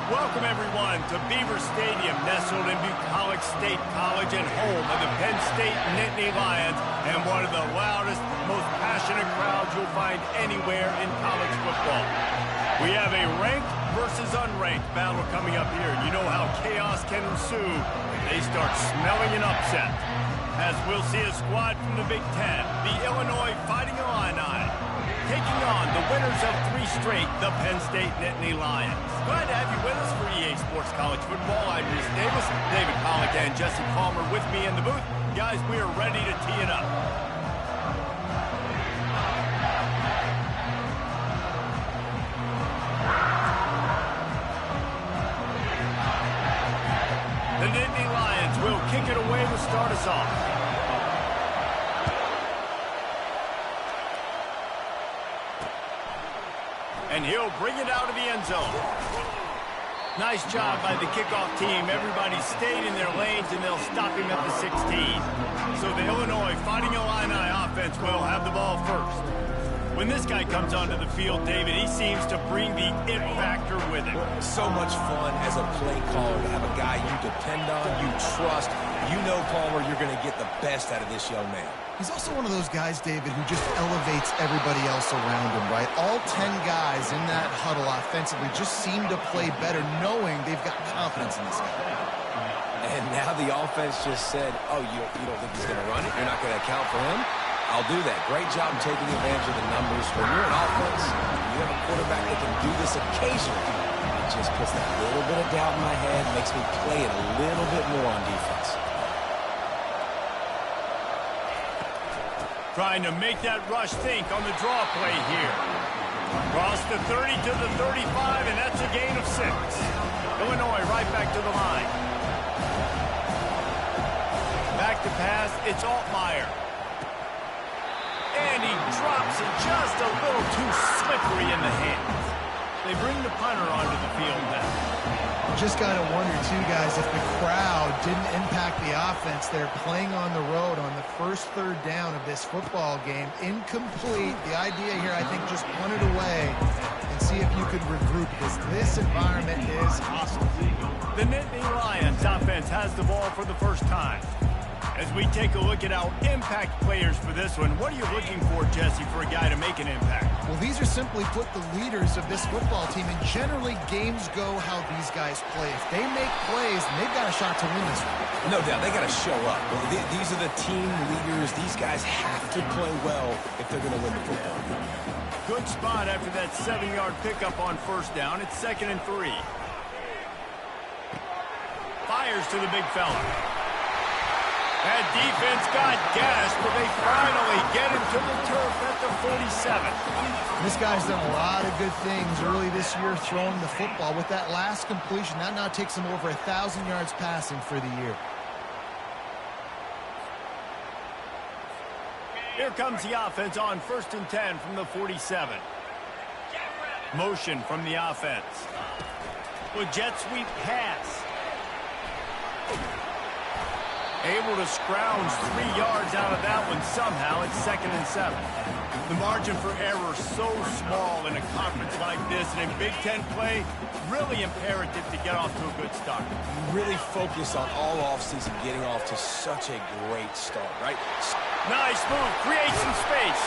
Welcome, everyone, to Beaver Stadium, nestled in Bucolic State College and home of the Penn State Nittany Lions and one of the loudest, most passionate crowds you'll find anywhere in college football. We have a ranked versus unranked battle coming up here. You know how chaos can ensue if they start smelling an upset. As we'll see a squad from the Big Ten, the Illinois Fighting Illini, taking on the winners of 3 straight, the Penn State Nittany Lions. Glad to have you with us for EA Sports College Football. I'm Bruce Davis, David Pollack, and Jesse Palmer with me in the booth. Guys, we are ready to tee it up. The Nittany Lions will kick it away to start us off. And he'll bring it out of the end zone. Nice job by the kickoff team. Everybody stayed in their lanes, and they'll stop him at the 16. So the Illinois Fighting Illini offense will have the ball first. When this guy comes onto the field, David, he seems to bring the it factor with him. So much fun as a play caller to have a guy you depend on, you trust. You know, Palmer, you're going to get the best out of this young man. He's also one of those guys, David, who just elevates everybody else around him, right? All 10 guys in that huddle offensively just seem to play better knowing they've got confidence in this guy. And now the offense just said, oh, you don't think he's going to run it? You're not going to account for him? I'll do that. Great job taking advantage of the numbers. When you're an offense, you have a quarterback that can do this occasionally. It just puts that little bit of doubt in my head, makes me play it a little bit more on defense. Trying to make that rush think on the draw play here. Cross the 30 to the 35, and that's a gain of 6. Illinois right back to the line. Back to pass, it's Altmaier. And he drops it just a little too slippery in the hands. They bring the punter onto the field now. Just got to wonder, too, guys, if the crowd didn't impact the offense. They're playing on the road on the first third down of this football game. Incomplete. The idea here, I think, just punt it away and see if you could regroup, because this environment is hostile. The Nittany Lions offense has the ball for the first time. As we take a look at our impact players for this one, what are you looking for, Jesse, for a guy to make an impact? Well, these are simply put the leaders of this football team, and generally games go how these guys play. If they make plays, they've got a shot to win this one. No doubt, they got to show up. These are the team leaders. These guys have to play well if they're going to win the football game. Good spot after that 7-yard pickup on first down. It's 2nd and 3. Fires to the big fella. That defense got gashed, but they finally get him to the turf at the 47. This guy's done a lot of good things early this year throwing the football. With that last completion, that now takes him over 1,000 yards passing for the year. Here comes the offense on 1st and 10 from the 47. Motion from the offense. With jet sweep pass. Able to scrounge 3 yards out of that one somehow. It's 2nd and 7. The margin for error so small in a conference like this, and in Big Ten play, really imperative to get off to a good start. Really focus on all offseason getting off to such a great start, right? Nice move. Create some space.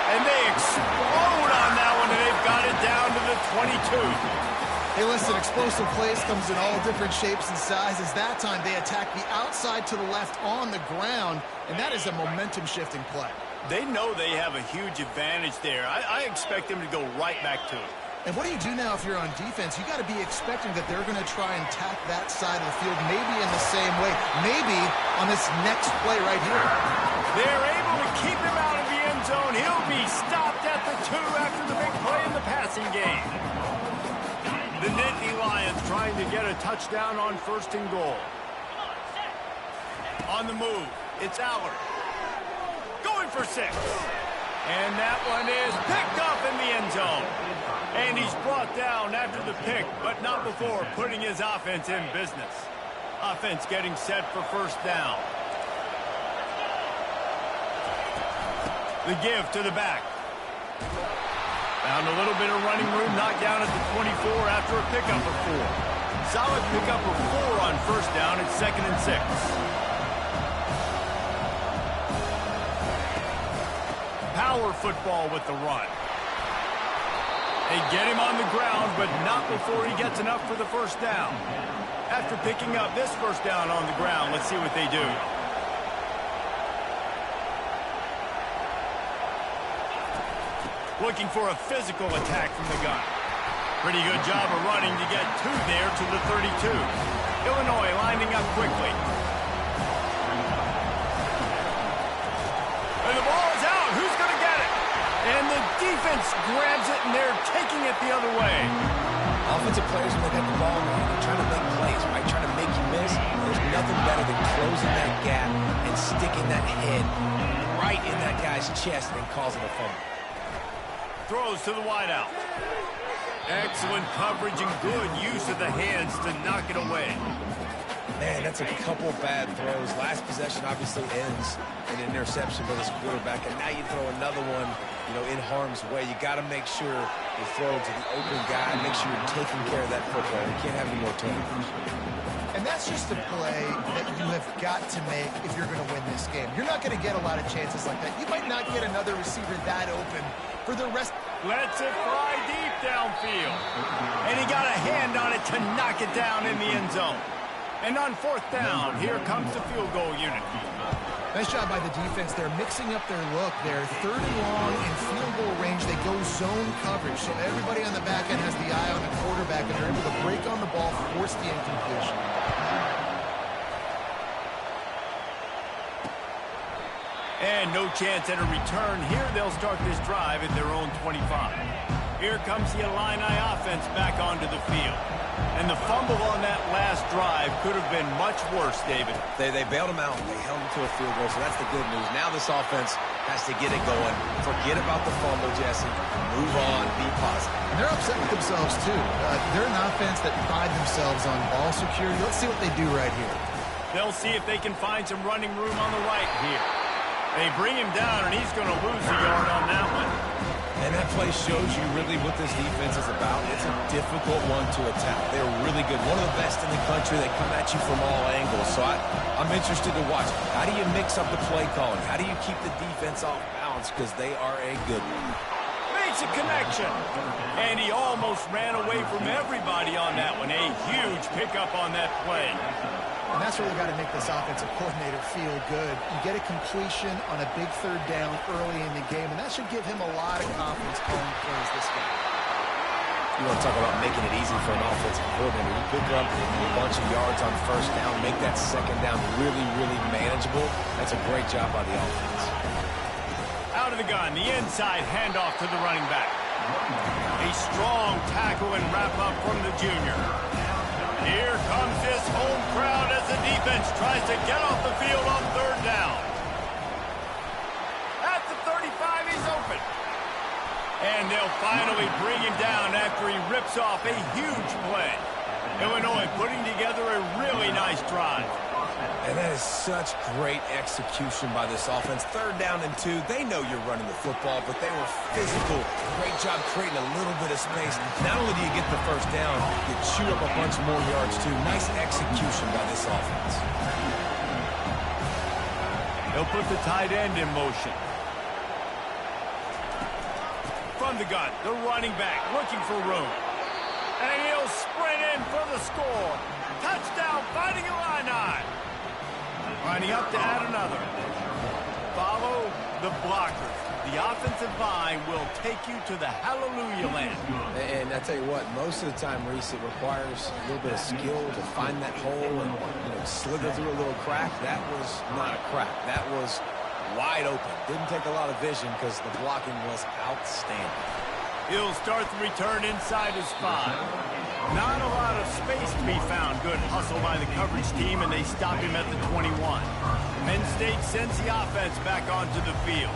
And they explode on that one, and they've got it down to the 22. Hey, listen, explosive plays comes in all different shapes and sizes. That time they attack the outside to the left on the ground, and that is a momentum-shifting play. They know they have a huge advantage there. I expect them to go right back to it. And what do you do now if you're on defense? You got to be expecting that they're going to try and attack that side of the field, maybe in the same way, maybe on this next play right here. They're able to keep him out of the end zone. He'll be stopped at the 2 after the big play in the passing game. The Nittany Lions trying to get a touchdown on 1st and goal. On the move, it's Allard. Going for 6. And that one is picked up in the end zone. And he's brought down after the pick, but not before putting his offense in business. Offense getting set for 1st down. The give to the back. Found a little bit of running room, knocked down at the 24 after a pickup of 4. Solid pickup of 4 on first down at 2nd and 6. Power football with the run. They get him on the ground, but not before he gets enough for the first down. After picking up this first down on the ground, let's see what they do. Looking for a physical attack from the gun. Pretty good job of running to get 2 there to the 32. Illinois lining up quickly. And the ball is out. Who's going to get it? And the defense grabs it, and they're taking it the other way. Offensive players, when they get the ball, they're trying to make plays, right? Trying to make you miss. There's nothing better than closing that gap and sticking that head right in that guy's chest and causing a fumble. Throws to the wideout. Excellent coverage and good use of the hands to knock it away. Man, that's a couple bad throws. Last possession obviously ends in an interception by this quarterback, and now you throw another one, in harm's way. You got to make sure you throw to the open guy. Make sure you're taking care of that football. You can't have any more turnovers. And that's just a play that you have got to make if you're going to win this game. You're not going to get a lot of chances like that. You might not get another receiver that open for the rest. Lets it fly deep downfield. And he got a hand on it to knock it down in the end zone. And on 4th down, here comes the field goal unit. Nice job by the defense. They're mixing up their look. They're 3rd and long in field goal range. They go zone coverage. So everybody on the back end has the eye on the quarterback, and they're able to break on the ball, force the incompletion. And no chance at a return. Here they'll start this drive at their own 25. Here comes the Illini offense back onto the field. And the fumble on that last drive could have been much worse, David. They bailed him out. They held him to a field goal, so that's the good news. Now this offense has to get it going. Forget about the fumble, Jesse. Move on. Be positive. And they're upset with themselves, too. They're an offense that pride themselves on ball security. Let's see what they do right here. They'll see if they can find some running room on the right here. They bring him down, and he's going to lose a yard on that one. And that play shows you really what this defense is about. It's a difficult one to attack. They're really good. One of the best in the country. They come at you from all angles. So I'm interested to watch. How do you mix up the play calling? How do you keep the defense off balance? Because they are a good one. Makes a connection. And he almost ran away from everybody on that one. A huge pickup on that play. And that's where we've got to make this offensive coordinator feel good. You get a completion on a big 3rd down early in the game, and that should give him a lot of confidence calling plays this game. You want to talk about making it easy for an offensive coordinator. You pick up a bunch of yards on first down, make that 2nd down really, really manageable. That's a great job by the offense. Out of the gun, the inside handoff to the running back. A strong tackle and wrap up from the junior. Here comes this home crowd as the defense tries to get off the field on 3rd down. At the 35, he's open. And they'll finally bring him down after he rips off a huge play. Illinois putting together a really nice drive. And that is such great execution by this offense. 3rd down and 2. They know you're running the football, but they were physical. Great job creating a little bit of space. Not only do you get the first down, you chew up a bunch more yards, too. Nice execution by this offense. They'll put the tight end in motion. From the gun, the running back looking for room. And he'll sprint in for the score. Touchdown, Fighting Illini. Lining up to add another. Follow the blockers. The offensive line will take you to the hallelujah land. And I tell you what, most of the time, Reese, it requires a little bit of skill to find that hole and slither through a little crack. That was not a crack. That was wide open. Didn't take a lot of vision because the blocking was outstanding. He'll start the return inside his 5. Not a lot of space to be found. Good hustle by the coverage team, and they stop him at the 21. Penn State sends the offense back onto the field.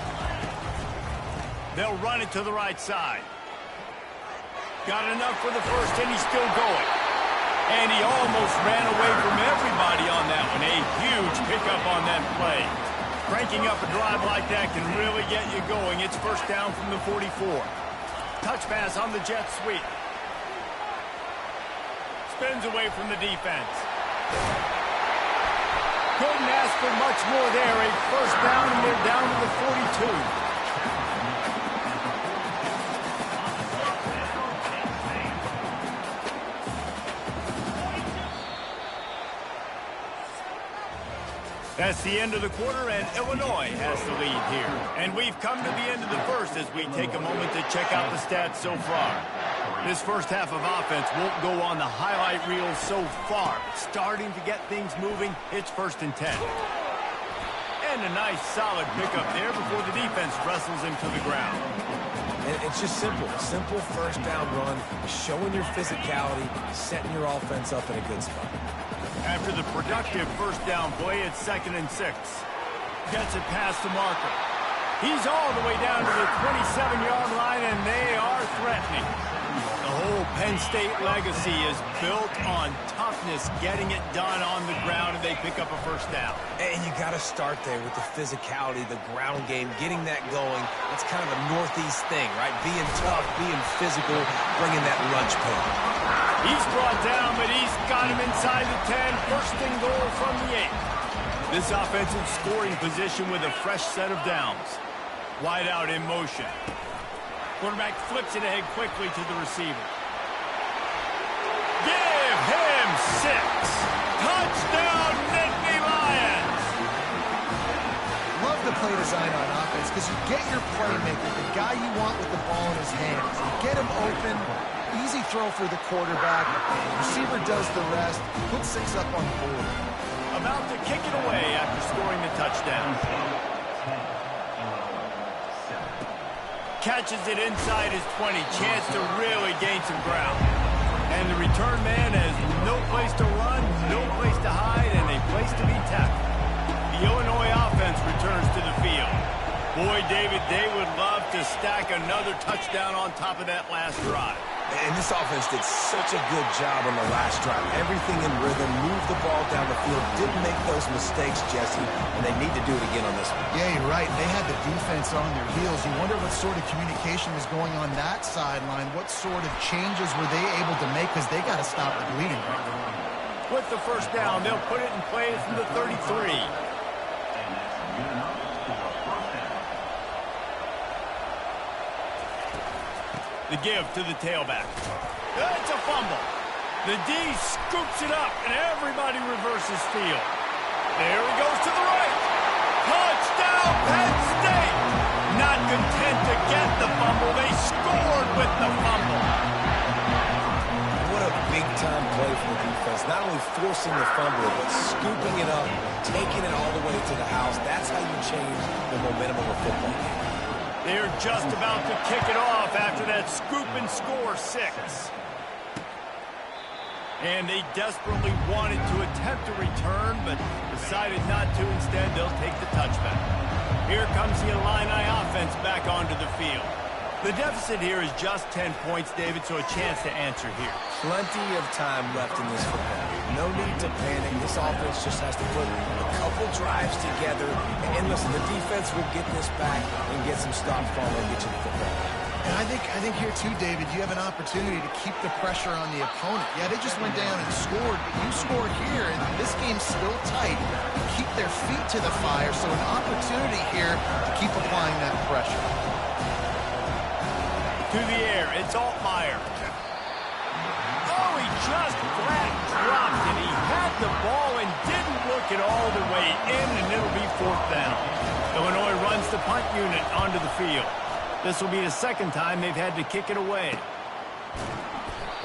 They'll run it to the right side. Got enough for the first, and he's still going. And he almost ran away from everybody on that one. A huge pickup on that play. Cranking up a drive like that can really get you going. It's 1st down from the 44. Touch pass on the jet sweep. spins away from the defense. Couldn't ask for much more there. A first down, and they're down to the 42. That's the end of the quarter, and Illinois has the lead here. And we've come to the end of the first as we take a moment to check out the stats so far. This first half of offense won't go on the highlight reel so far. But starting to get things moving, it's 1st and 10. And a nice solid pickup there before the defense wrestles him to the ground. And it's just simple. A simple first down run, showing your physicality, setting your offense up in a good spot. After the productive first down play, it's 2nd and 6. Gets it past the marker. He's all the way down to the 27-yard line, and they are threatening. The whole Penn State legacy is built on toughness, getting it done on the ground, and they pick up a first down. And you got to start there with the physicality, the ground game, getting that going. That's kind of a Northeast thing, right? Being tough, being physical, bringing that lunch pail. He's brought down, but he's got him inside the 10. First and goal from the 8. This offensive scoring position with a fresh set of downs. Wide out in motion. Quarterback flips it ahead quickly to the receiver. Give him 6. Touchdown, Nittany Lions. Love the play design on offense because you get your playmaker, the guy you want with the ball in his hands. You get him open. Easy throw for the quarterback. Receiver does the rest. Put 6 up on the board. About to kick it away after scoring the touchdown. Catches it inside his 20. Chance to really gain some ground. And the return man has no place to run, no place to hide, and a place to be tackled. The Illinois offense returns to the field. Boy, David, they would love to stack another touchdown on top of that last drive. And this offense did such a good job on the last drive. Everything in rhythm, moved the ball down the field, didn't make those mistakes, Jesse, and they need to do it again on this one. Yeah, you're right. They had the defense on their heels. You wonder what sort of communication was going on that sideline. What sort of changes were they able to make because they got to stop the bleeding right now. With the first down, they'll put it in play from the 33. The give to the tailback. It's a fumble. The D scoops it up, and everybody reverses field. There he goes to the right. Touchdown, Penn State! Not content to get the fumble, they scored with the fumble. What a big-time play for the defense. Not only forcing the fumble, but scooping it up, taking it all the way to the house. That's how you change the momentum of a football game. They're just about to kick it off after that scoop and score 6. And they desperately wanted to attempt a return, but decided not to. Instead, they'll take the touchback. Here comes the Illini offense back onto the field. The deficit here is just 10 points, David, so a chance to answer here. Plenty of time left in this football game. No need to panic. This offense just has to put a couple drives together. And listen, the defense will get this back and get some stops following and get you the football. And I think here too, David, you have an opportunity to keep the pressure on the opponent. Yeah, they just went down and scored, but you scored here, and this game's still tight. You keep their feet to the fire, so an opportunity here to keep applying that pressure. To the air, it's Altmaier. Oh, he just flat dropped it. He had the ball and didn't look it all the way in, and it'll be 4th down. Illinois runs the punt unit onto the field. This will be the 2nd time they've had to kick it away.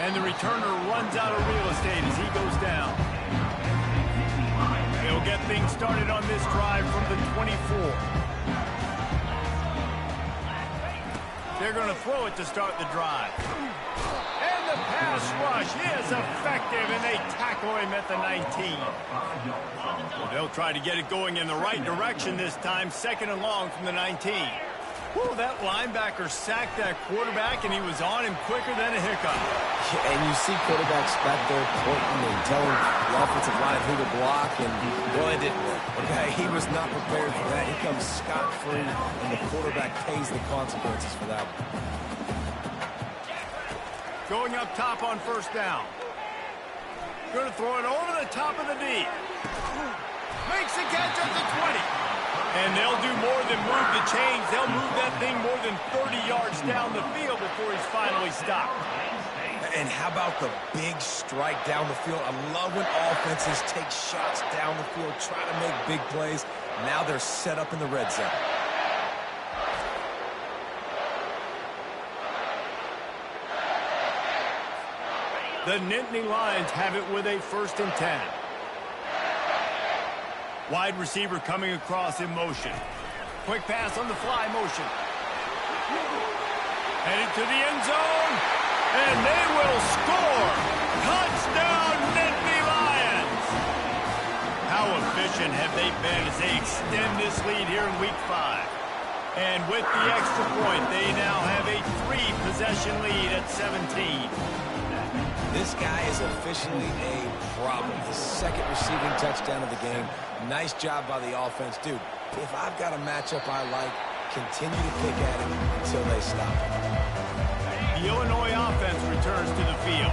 And the returner runs out of real estate as he goes down. They'll get things started on this drive from the 24. They're going to throw it to start the drive. And the pass rush is effective, and they tackle him at the 19. Well, they'll try to get it going in the right direction this time, 2nd and long from the 19. Whew, that linebacker sacked that quarterback, and he was on him quicker than a hiccup. And you see quarterbacks back there pointing and telling the offensive line who to block, and well, it didn't work. Okay, he was not prepared for that. He comes scot-free, and the quarterback pays the consequences for that one. Going up top on 1st down. Going to throw it over the top of the D. Makes the catch at the 20. And they'll do more than move the chains. They'll move that thing more than 30 yards down the field before he's finally stopped. And how about the big strike down the field? I love when offenses take shots down the field, trying to make big plays. Now they're set up in the red zone. The Nittany Lions have it with a 1st and 10. Wide receiver coming across in motion. Quick pass on the fly motion. Headed to the end zone. And they will score. Touchdown, Nittany Lions. How efficient have they been as they extend this lead here in Week 5. And with the extra point, they now have a 3-possession lead at 17. This guy is officially a problem. His 2nd receiving touchdown of the game. Nice job by the offense. Dude, if I've got a matchup I like, continue to pick at him until they stop him. The Illinois offense returns to the field.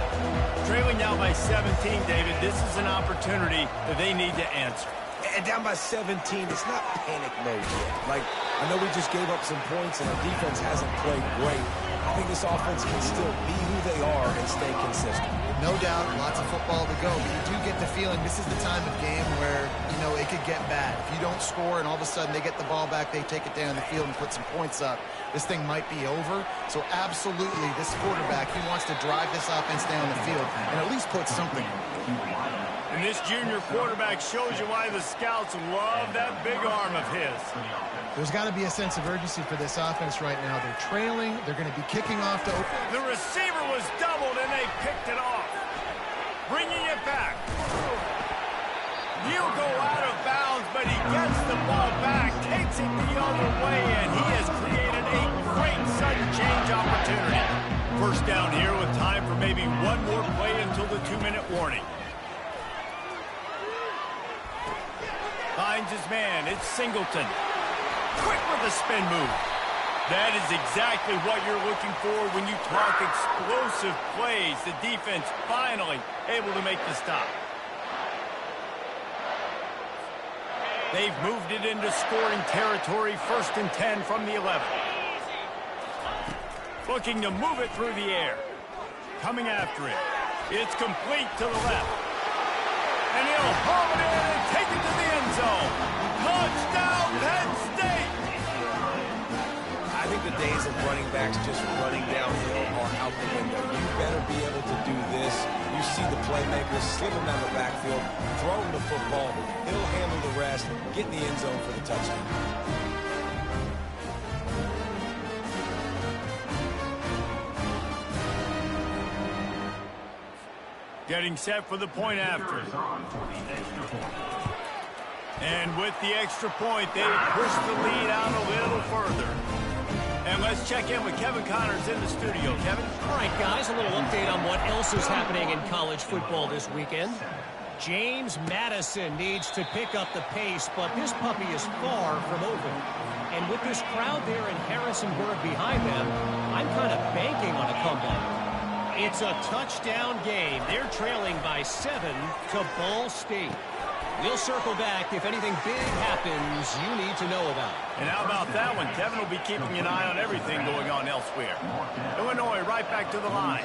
Trailing now by 17, David, this is an opportunity that they need to answer. And down by 17, it's not panic mode yet. Like, I know we just gave up some points and our defense hasn't played great. I think this offense can still be who they are and stay consistent. No doubt, lots of football to go, but you do get the feeling this is the time of game where, you know, it could get bad. If you don't score and all of a sudden they get the ball back, they take it down the field and put some points up, this thing might be over. So absolutely, this quarterback, he wants to drive this offense down the field and at least put something in. And this junior quarterback shows you why the scouts love that big arm of his. There's got to be a sense of urgency for this offense right now. They're trailing. They're going to be kicking off to open. The receiver was doubled, and they picked it off. Bringing it back. He'll go out of bounds, but he gets the ball back, takes it the other way, and he has created a great sudden change opportunity. 1st down here with time for maybe one more play until the 2-minute warning. Finds his man. It's Singleton. Quick with the spin move. That is exactly what you're looking for when you talk explosive plays. The defense finally able to make the stop. They've moved it into scoring territory. 1st and 10 from the 11. Looking to move it through the air. Coming after it. It's complete to the left. And he'll haul it in and take it to the end zone. Touchdown, Penn State! I think the days of running backs just running downhill are out the window. You better be able to do this. You see the playmakers slip him down the backfield, throw him the football, he'll handle the rest, get in the end zone for the touchdown. Getting set for the point after. And with the extra point, they push the lead out a little further. And let's check in with Kevin Connors in the studio. Kevin? All right, guys, a little update on what else is happening in college football this weekend. James Madison needs to pick up the pace, but this puppy is far from over. And with this crowd there in Harrisonburg behind them, I'm kind of banking on a comeback. It's a touchdown game. They're trailing by 7 to Ball State. We'll circle back if anything big happens you need to know about. And how about that one? Kevin will be keeping an eye on everything going on elsewhere. Illinois right back to the line.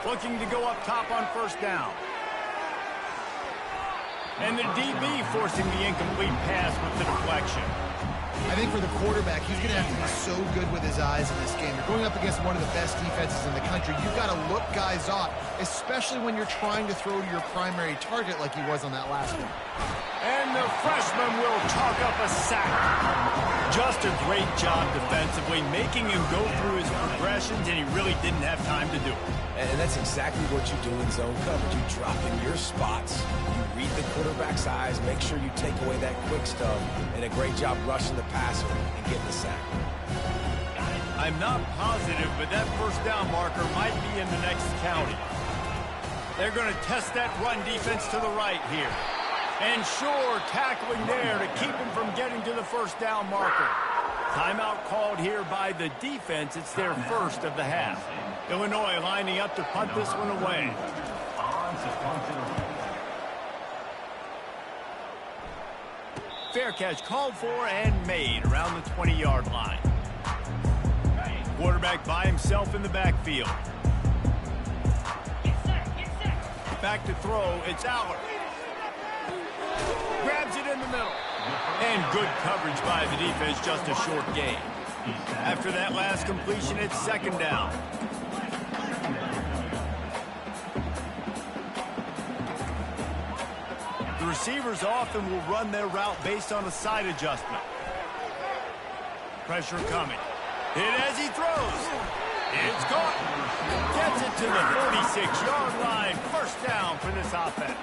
Looking to go up top on 1st down. And the DB forcing the incomplete pass with the deflection. I think for the quarterback, he's going to have to be so good with his eyes in this game. You're going up against one of the best defenses in the country. You've got to look guys off, especially when you're trying to throw to your primary target like he was on that last one. And the freshman will chalk up a sack. Just a great job defensively, making him go through his progressions, and he really didn't have time to do it. And that's exactly what you do in zone coverage. You drop in your spots, you read the quarterback's eyes, make sure you take away that quick stuff, and a great job rushing the passer and getting the sack. I'm not positive, but that 1st down marker might be in the next county. They're going to test that run defense to the right here. And sure, tackling there to keep him from getting to the 1st down marker. Timeout called here by the defense. It's their first of the half. Illinois lining up to punt this one away. Fair catch called for and made around the 20-yard line. Quarterback by himself in the backfield. Back to throw. It's Aller. Grabs it in the middle. And good coverage by the defense, just a short gain. After that last completion, it's second down. The receivers often will run their route based on a side adjustment. Pressure coming. Hit as he throws. It's caught. Gets it to the 46-yard line. First down for this offense.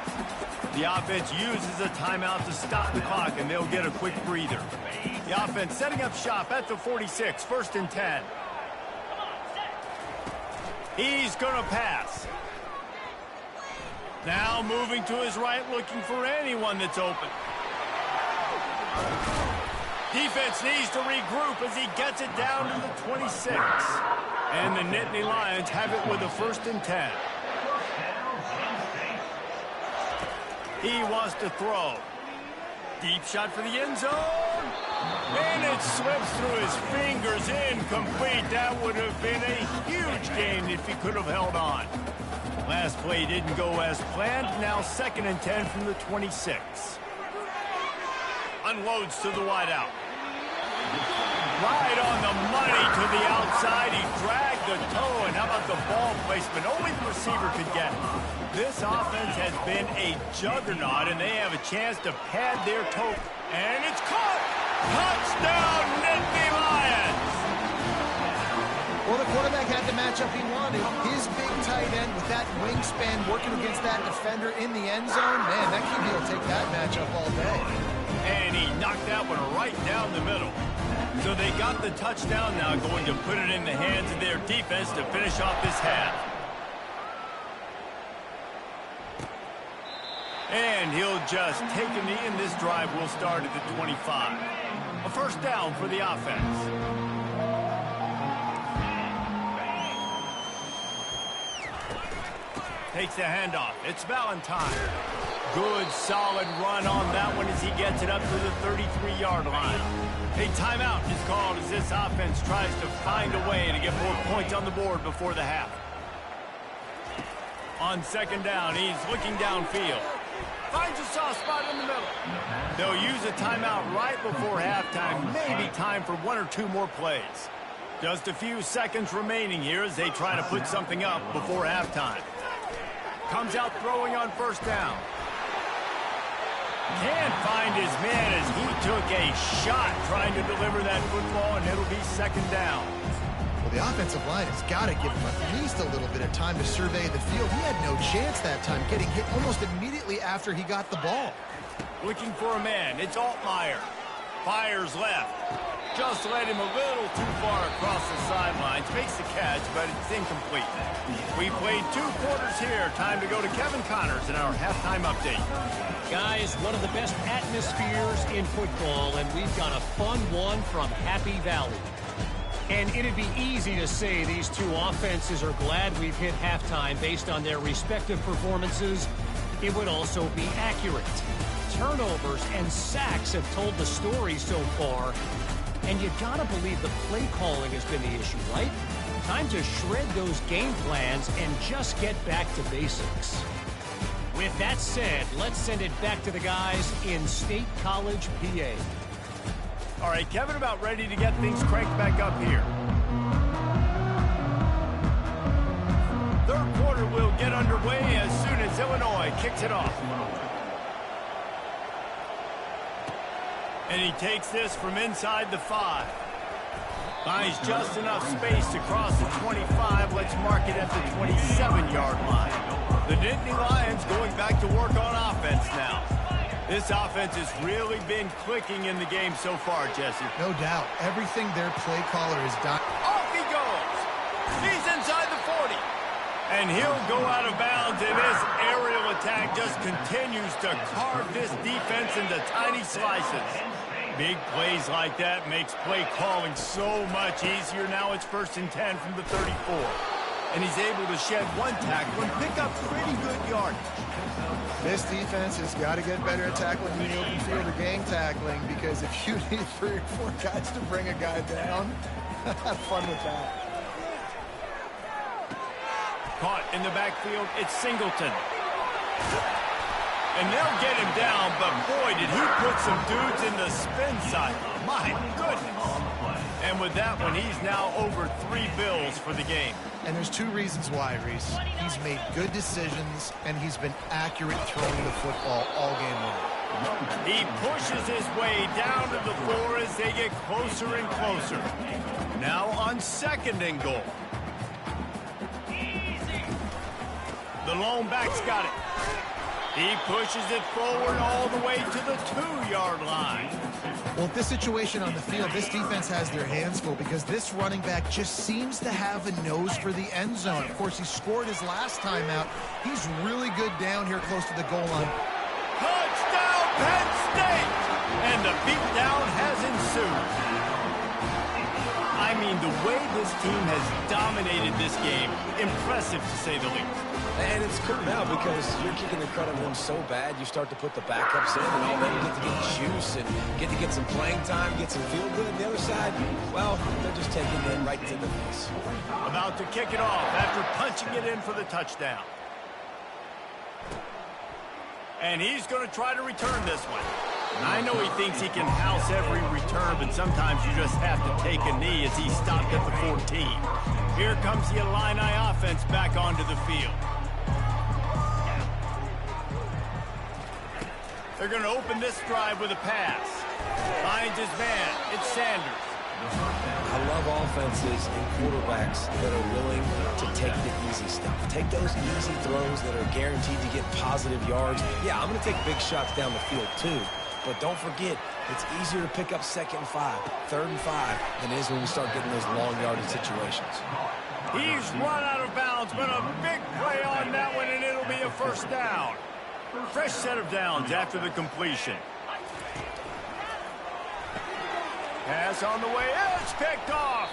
The offense uses a timeout to stop the clock, and they'll get a quick breather. The offense setting up shop at the 46, first and 10. He's going to pass. Now moving to his right, looking for anyone that's open. Defense needs to regroup as he gets it down to the 26. And the Nittany Lions have it with a first and 10. He wants to throw. Deep shot for the end zone. And it slips through his fingers. Incomplete. That would have been a huge gain if he could have held on. Last play didn't go as planned. Now second and 10 from the 26. Unloads to the wideout. Right on the money to the outside. He dragged the toe. And how about the ball placement? Only the receiver could get it. This offense has been a juggernaut, and they have a chance to pad their toe. And it's caught! Touchdown, Nittany Lions! Well, the quarterback had the matchup he wanted. His big tight end with that wingspan working against that defender in the end zone. Man, that QB will take that matchup all day. And he knocked that one right down the middle. So they got the touchdown now, going to put it in the hands of their defense to finish off this half. And he'll just take a knee, and this drive will start at the 25. A first down for the offense. Takes the handoff. It's Valentine. Good, solid run on that one as he gets it up to the 33-yard line. A timeout is called as this offense tries to find a way to get more points on the board before the half. On second down, he's looking downfield. Finds a soft spot in the middle. They'll use a timeout right before halftime. Maybe time for one or two more plays. Just a few seconds remaining here as they try to put something up before halftime. Comes out throwing on first down. Can't find his man as he took a shot trying to deliver that football, and it'll be second down. Well, the offensive line has got to give him at least a little bit of time to survey the field. He had no chance that time, getting hit almost immediately after he got the ball. Looking for a man. It's Altmaier. Fires left. Just led him a little too far across the sidelines. Makes the catch, but it's incomplete. We played 2 quarters here. Time to go to Kevin Connors in our halftime update. Guys, one of the best atmospheres in football, and we've got a fun one from Happy Valley. And it'd be easy to say these two offenses are glad we've hit halftime based on their respective performances. It would also be accurate. Turnovers and sacks have told the story so far. And you gotta believe the play calling has been the issue, right? Time to shred those game plans and just get back to basics. With that said, let's send it back to the guys in State College, PA. All right, Kevin, about ready to get things cranked back up here. Third quarter will get underway as soon as Illinois kicks it off. And he takes this from inside the 5. Finds just enough space to cross the 25. Let's mark it at the 27-yard line. The Nittany Lions going back to work on offense now. This offense has really been clicking in the game so far, Jesse. No doubt. Everything their play caller has done. Off he goes. He's inside the 40. And he'll go out of bounds, and this aerial attack just continues to carve this defense into tiny slices. Big plays like that makes play calling so much easier. Now it's 1st and 10 from the 34. And he's able to shed one tackle and pick up pretty good yardage. This defense has got to get better at tackling in the open field or gang tackling, because if you need 3 or 4 guys to bring a guy down, have fun with that. Caught in the backfield, it's Singleton. And they'll get him down, but boy, did he put some dudes in the spin cycle. My goodness. And with that one, he's now over 3 bills for the game. And there's 2 reasons why, Reese. He's made good decisions, and he's been accurate throwing the football all game long. He pushes his way down to the 4 as they get closer and closer. Now on 2nd and goal. The lone back's got it. He pushes it forward all the way to the 2-yard line. Well, at this situation on the field, this defense has their hands full because this running back just seems to have a nose for the end zone. Of course, he scored his last time out. He's really good down here close to the goal line. Touchdown, Penn State! And the beatdown has ensued. I mean, the way this team has dominated this game, impressive to say the least. And it's cool now because you're kicking the crud on them so bad, you start to put the backups in, and all them get to get juice and get to get some playing time, get some feel good. And the other side, well, they're just taking it right to the face. About to kick it off after punching it in for the touchdown. And he's going to try to return this one. I know he thinks he can house every return, but sometimes you just have to take a knee as he stopped at the 14. Here comes the Illini offense back onto the field. They're going to open this drive with a pass. Finds his man. It's Sanders. I love offenses and quarterbacks that are willing to take the easy stuff. Take those easy throws that are guaranteed to get positive yards. Yeah, I'm going to take big shots down the field too. But don't forget, it's easier to pick up 2nd and 5, 3rd and 5 than it is when we start getting those long yardage situations. He's run out of bounds, but a big play on that one, and it'll be a 1st down. Fresh set of downs after the completion. Pass on the way. It's picked off.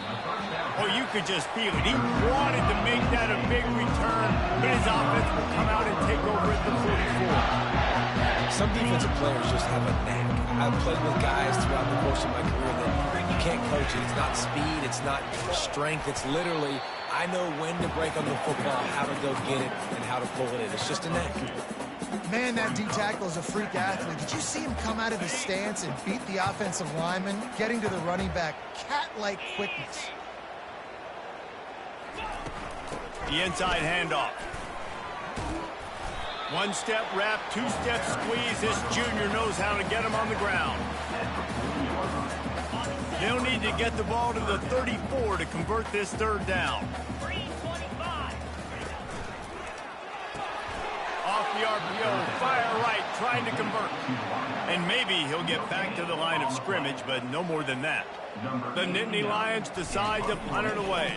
Oh, you could just feel it. He wanted to make that a big return, but his offense will come out and take over at the 44. Some defensive players just have a knack. I've played with guys throughout the course of my career that you can't coach it. It's not speed. It's not strength. It's literally, I know when to break on the football, how to go get it, and how to pull it in. It's just a knack. Man, that D-tackle is a freak athlete. Did you see him come out of his stance and beat the offensive lineman, getting to the running back? Cat-like quickness. The inside handoff. 1-step wrap, 2-step squeeze. This junior knows how to get him on the ground. They'll need to get the ball to the 34 to convert this 3rd down. Off the RPO, fire right, trying to convert. And maybe he'll get back to the line of scrimmage, but no more than that. The Nittany Lions decide to punt it away.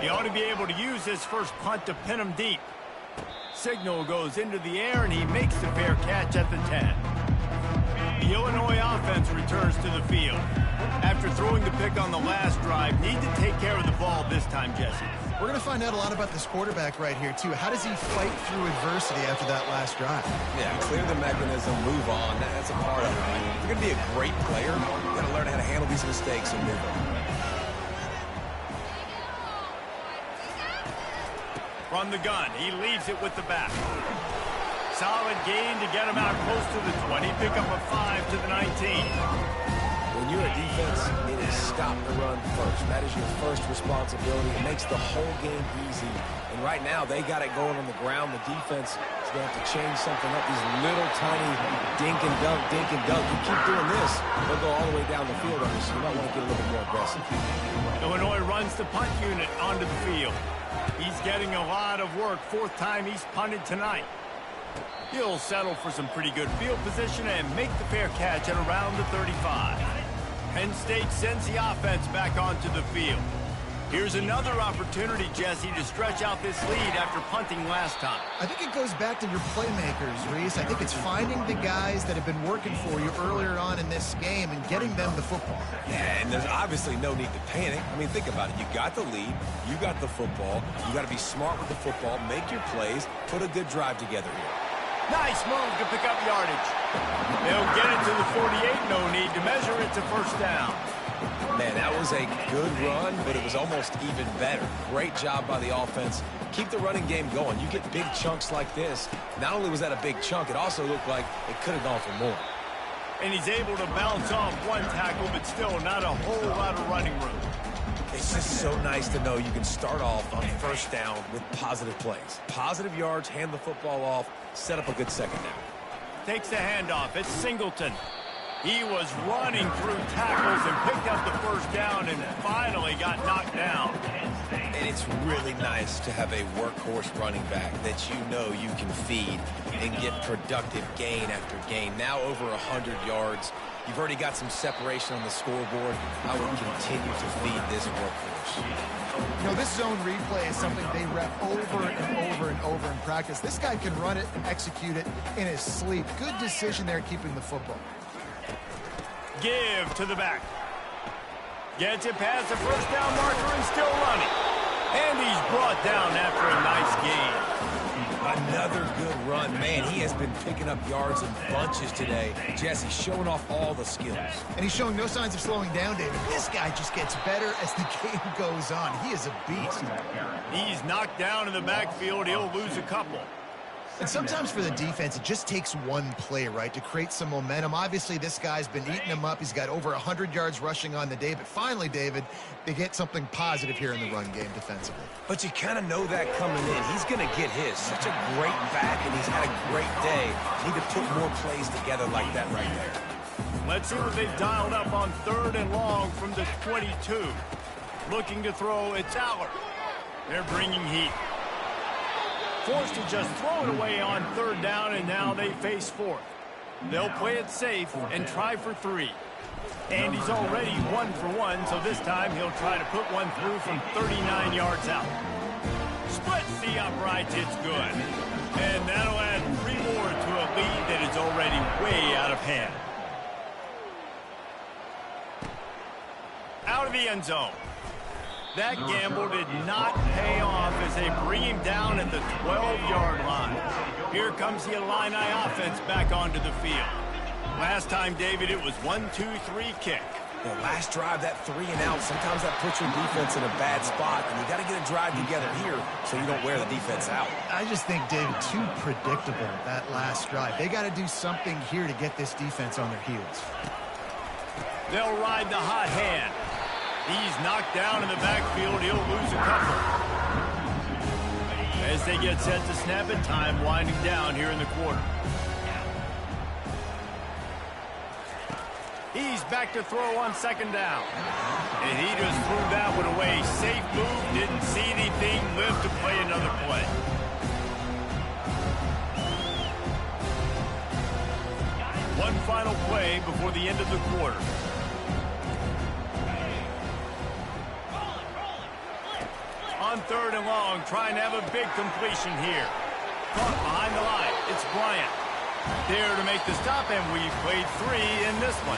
He ought to be able to use his first punt to pin him deep. Signal goes into the air, and he makes the fair catch at the 10. The Illinois offense returns to the field. After throwing the pick on the last drive, need to take care of the ball this time, Jesse. We're going to find out a lot about this quarterback right here, too. How does he fight through adversity after that last drive? Yeah, clear the mechanism, move on. That's a part of it. Right? If you're going to be a great player, you've got to learn how to handle these mistakes and move on. From the gun, he leaves it with the back. Solid gain to get him out close to the 20. Pick up a 5 to the 19. When you're a defense, it is stop the run first. That is your first responsibility. It makes the whole game easy. And right now, they got it going on the ground. The defense is going to have to change something up. These little tiny dink and dunk, dink and dunk. You keep doing this, they'll go all the way down the field on you, so you might want to get a little bit more aggressive. Illinois runs the punt unit onto the field. He's getting a lot of work. 4th time he's punted tonight. He'll settle for some pretty good field position and make the fair catch at around the 35. Penn State sends the offense back onto the field. Here's another opportunity, Jesse, to stretch out this lead after punting last time. I think it goes back to your playmakers, Reese. I think it's finding the guys that have been working for you earlier on in this game and getting them the football. Yeah, and there's obviously no need to panic. I mean, think about it. You got the lead. You got the football. You got to be smart with the football. Make your plays. Put a good drive together here. Nice move to pick up yardage. They'll get it to the 48. No need to measure it to first down. Man, that was a good run, but it was almost even better. Great job by the offense. Keep the running game going. You get big chunks like this. Not only was that a big chunk, it also looked like it could have gone for more. And he's able to bounce off one tackle, but still not a whole lot of running room. It's just so nice to know you can start off on first down with positive plays. Positive yards, hand the football off, set up a good second down. Takes the handoff. It's Singleton. He was running through tackles and picked up the first down and finally got knocked down. And it's really nice to have a workhorse running back that you know you can feed and get productive gain after gain. Now over 100 yards. You've already got some separation on the scoreboard. I would continue to feed this workhorse. You know, this zone replay is something they rep over and over and over in practice. This guy can run it and execute it in his sleep. Good decision there keeping the football. Give to the back. Gets it past the first down marker and still running. And he's brought down after a nice gain. Another good run. Man, he has been picking up yards in bunches today. Jesse showing off all the skills. And he's showing no signs of slowing down, David. This guy just gets better as the game goes on. He is a beast. He's knocked down in the backfield. He'll lose a couple. And sometimes for the defense, it just takes one play, right, to create some momentum. Obviously, this guy's been eating him up. He's got over 100 yards rushing on the day. But finally, David, they get something positive here in the run game defensively. But you kind of know that coming in. He's going to get his. Such a great back, and he's had a great day. Need to put more plays together like that right there. Let's see what they've dialed up on 3rd and long from the 22. Looking to throw, it's Aller. They're bringing heat. Forced to just throw it away on 3rd down, and now they face 4th. They'll play it safe and try for 3. And he's already 1 for 1, so this time he'll try to put one through from 39 yards out. Splits the uprights, it's good. And that'll add 3 more to a lead that is already way out of hand. Out of the end zone. That gamble did not pay off as they bring him down at the 12-yard line. Here comes the Illini offense back onto the field. Last time, David, it was 1-2-3 kick. The last drive, that 3 and out, sometimes that puts your defense in a bad spot, and you got to get a drive together here so you don't wear the defense out. I just think, David, too predictable, that last drive. They got to do something here to get this defense on their heels. They'll ride the hot hand. He's knocked down in the backfield. He'll lose a couple. As they get set to snap it, time winding down here in the quarter. He's back to throw on 2nd down. And he just threw that one away. Safe move, didn't see anything, lived to play another play. One final play before the end of the quarter. On 3rd and long, trying to have a big completion here. Caught behind the line. It's Bryant. There to make the stop, and we've played 3 in this one.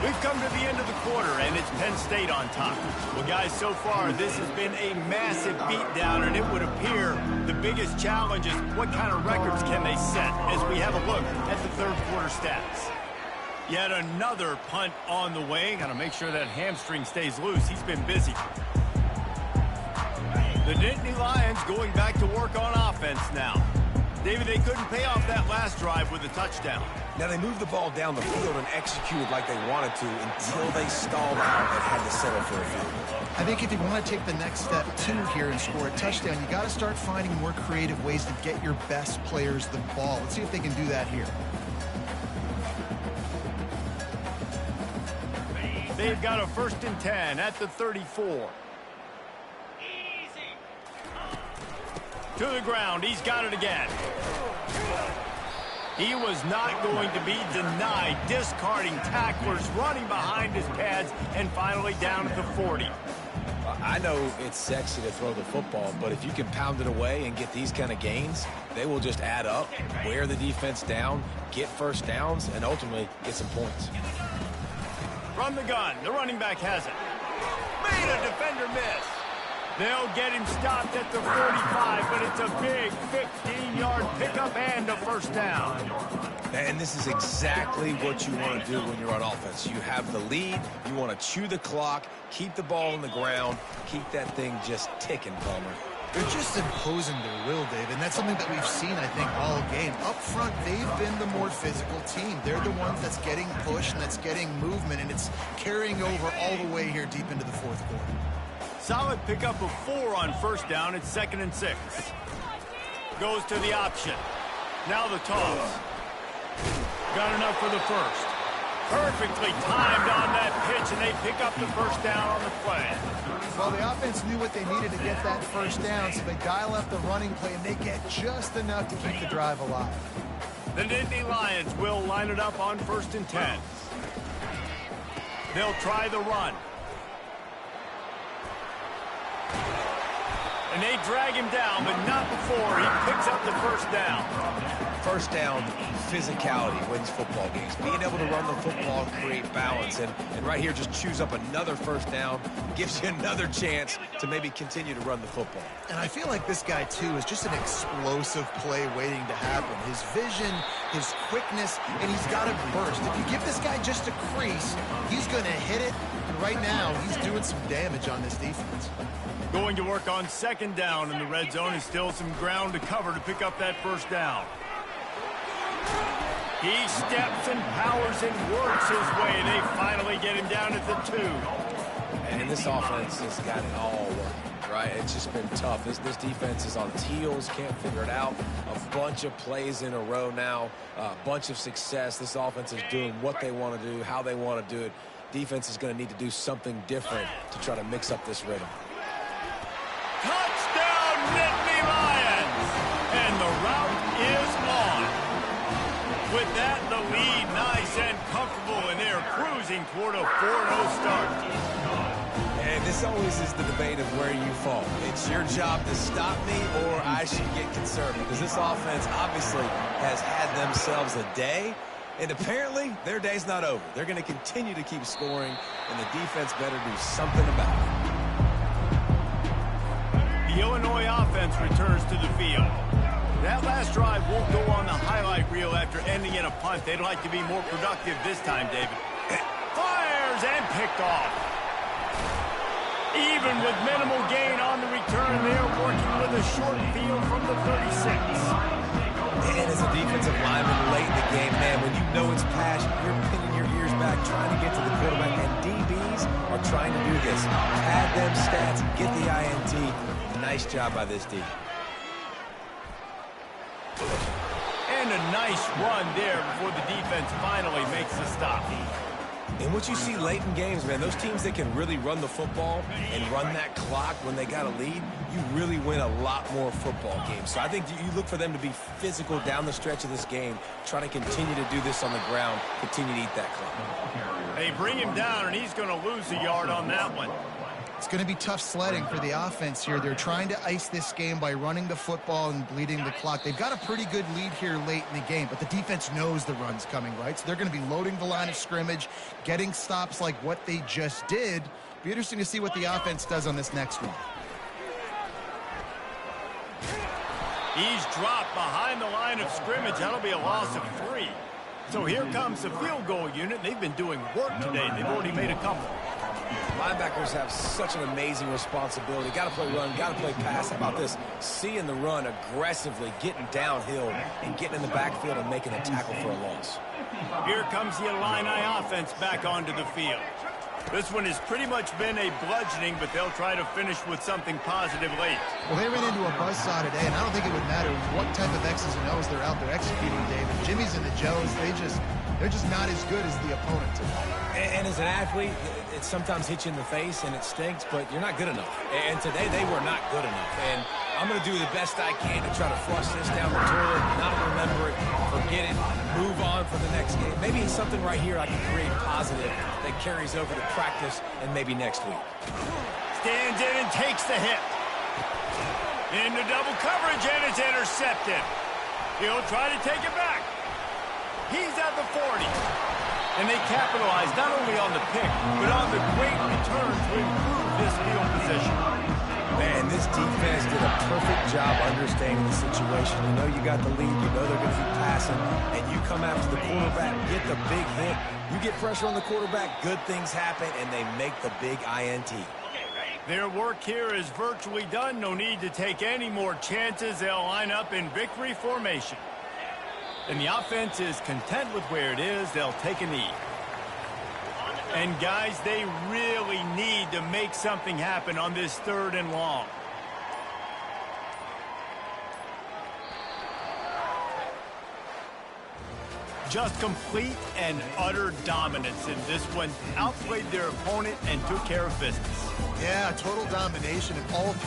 We've come to the end of the quarter, and it's Penn State on top. Well, guys, so far, this has been a massive beatdown, and it would appear the biggest challenge is what kind of records can they set as we have a look at the 3rd quarter stats. Yet another punt on the way. Got to make sure that hamstring stays loose. He's been busy. The Nittany Lions going back to work on offense now. David, they couldn't pay off that last drive with a touchdown. Now they moved the ball down the field and executed like they wanted to until they stalled out and had to settle for a field goal. I think if you want to take the next step, too, here and score a touchdown, you got to start finding more creative ways to get your best players the ball. Let's see if they can do that here. They've got a 1st and 10 at the 34. To the ground. He's got it again. He was not going to be denied, discarding tacklers, running behind his pads, and finally down at the 40. I know it's sexy to throw the football, but if you can pound it away and get these kind of gains, they will just add up, wear the defense down, get first downs, and ultimately get some points. From the gun, the running back has it. Made a defender miss. They'll get him stopped at the 45, but it's a big 15-yard pickup and a first down. And this is exactly what you want to do when you're on offense. You have the lead, you want to chew the clock, keep the ball on the ground, keep that thing just ticking, Palmer. They're just imposing their will, Dave, and that's something that we've seen, I think, all game. Up front, they've been the more physical team. They're the ones that's getting pushed and that's getting movement, and it's carrying over all the way here deep into the fourth quarter. Solid pickup of 4 on first down. It's 2nd and 6. Goes to the option. Now the toss. Got enough for the first. Perfectly timed on that pitch, and they pick up the first down on the play. Well, the offense knew what they needed to get that first down, so they dial up the running play, and they get just enough to keep the drive alive. The Nittany Lions will line it up on 1st and 10. They'll try the run. And they drag him down, but not before he picks up the first down. First down, physicality wins football games. Being able to run the football and create balance. And right here, just choose up another first down, gives you another chance to maybe continue to run the football. And I feel like this guy, too, is just an explosive play waiting to happen. His vision, his quickness, and he's got a burst. If you give this guy just a crease, he's going to hit it. And right now, he's doing some damage on this defense. Going to work on 2nd down in the red zone. Is still some ground to cover to pick up that first down. He steps and powers and works his way. They finally get him down at the 2. And this offense has got it all working, right? It's just been tough. This defense is on its heels, can't figure it out. A bunch of plays in a row now, a bunch of success. This offense is doing what they want to do, how they want to do it. Defense is going to need to do something different to try to mix up this rhythm. Touchdown, Nittany Lions! And the route is on. With that, the lead nice and comfortable, and they're cruising toward a 4-0 start. And this always is the debate of where you fall. It's your job to stop me, or I should get conservative. Because this offense obviously has had themselves a day, and apparently their day's not over. They're going to continue to keep scoring, and the defense better do something about it. The Illinois offense returns to the field. That last drive won't go on the highlight reel after ending in a punt. They'd like to be more productive this time, David. Fires and picked off. Even with minimal gain on the return, they're working with a short field from the 36. And as a defensive lineman late in the game, man, when you know it's pass, you're pinning your ears back, trying to get to the quarterback, and DBs are trying to do this. Pad them stats, get the INT. Nice job by this D. And a nice run there before the defense finally makes the stop. And what you see late in games, man, those teams that can really run the football and run that clock when they got a lead, you really win a lot more football games. So I think you look for them to be physical down the stretch of this game, try to continue to do this on the ground, continue to eat that clock. They bring him down, and he's going to lose a yard on that one. It's going to be tough sledding for the offense here. They're trying to ice this game by running the football and bleeding the clock. They've got a pretty good lead here late in the game, but the defense knows the run's coming, right? So they're going to be loading the line of scrimmage, getting stops like what they just did. Be interesting to see what the offense does on this next one. He's dropped behind the line of scrimmage. That'll be a loss of 3. So here comes the field goal unit. They've been doing work today. They've already made a couple. Linebackers have such an amazing responsibility. Got to play run, got to play pass. How about this? Seeing the run aggressively, getting downhill, and getting in the backfield and making a tackle for a loss. Here comes the Illini offense back onto the field. This one has pretty much been a bludgeoning, but they'll try to finish with something positive late. Well, they ran into a buzzsaw today, and I don't think it would matter what type of X's and O's they're out there executing, David. Jimmy's and the Joes, they're just not as good as the opponent today. And as an athlete, it sometimes hits you in the face and it stinks, but you're not good enough. And today they were not good enough. And I'm going to do the best I can to try to flush this down the toilet, not remember it, forget it, move on for the next game. Maybe it's something right here I can create positive that carries over to practice and maybe next week. Stands in and takes the hit. Into double coverage, and it's intercepted. He'll try to take it back. He's at the 40. And they capitalize not only on the pick, but on the great return to improve this field position. Man, this defense did a perfect job understanding the situation. You know you got the lead, you know they're going to be passing, and you come after the quarterback, get the big hit. You get pressure on the quarterback, good things happen, and they make the big INT. Their work here is virtually done. No need to take any more chances. They'll line up in victory formation. And the offense is content with where it is. They'll take a knee. And, guys, they really need to make something happen on this 3rd and long. Just complete and utter dominance in this one. Outplayed their opponent and took care of business. Yeah, total domination in all